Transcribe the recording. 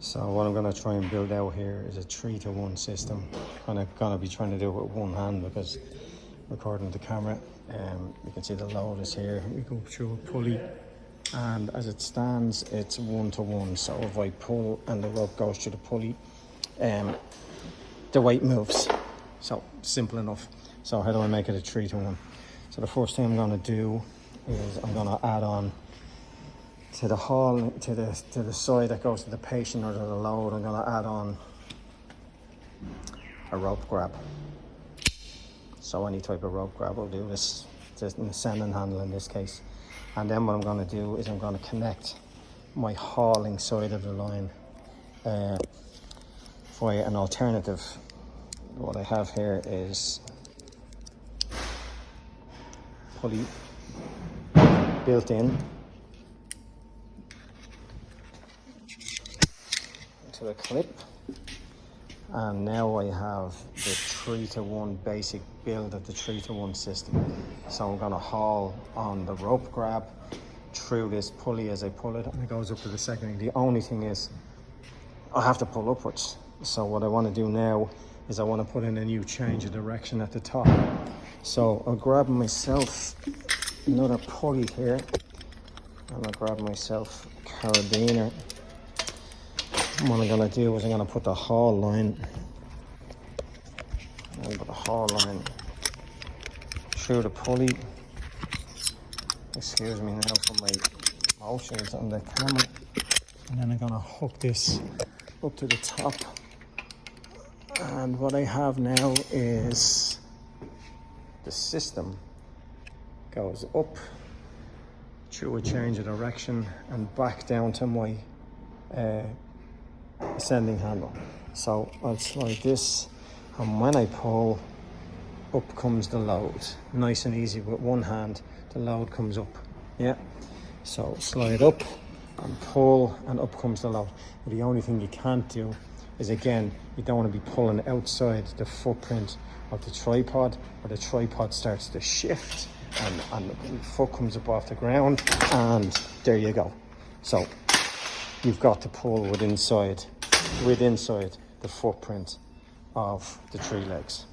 So what I'm going to try and build out here is a 3-to-1 system. Kind of going to be trying to do it with one hand because recording the camera. You can see the load is here. We go through a pulley, and as it stands, it's 1-to-1. So if I pull and the rope goes through the pulley, the weight moves. So simple enough. So how do I make it a 3-to-1? So the first thing I'm going to do is I'm going to add on to the haul, to the side that goes to the patient or to the load. I'm going to add on a rope grab. So any type of rope grab will do this, just in the sending handle in this case. And then what I'm going to do is I'm going to connect my hauling side of the line via an alternative. What I have here is pulley built in to the clip, and now I have the 3-to-1 basic build of the 3-to-1 system. So I'm going to haul on the rope grab through this pulley as I pull it, and it goes up to the second. The only thing is I have to pull upwards. So what I want to do now is I want to put in a new change of direction at the top. So I'll grab myself another pulley here, and I'll grab myself a carabiner. And what I'm going to do is I'm going to put the haul line, through the pulley. Excuse me now for my motions on the camera. And then I'm going to hook this up to the top. And what I have now is the system goes up through a change of direction and back down to my ascending handle. So I'll slide this, and when I pull, up comes the load. Nice and easy with one hand, the load comes up. Yeah. So slide up and pull, and up comes the load. But the only thing you can't do is, again, you don't want to be pulling outside the footprint of the tripod, or the tripod starts to shift and the foot comes up off the ground, and there you go. So you've got to pull with inside the footprint of the 3 legs.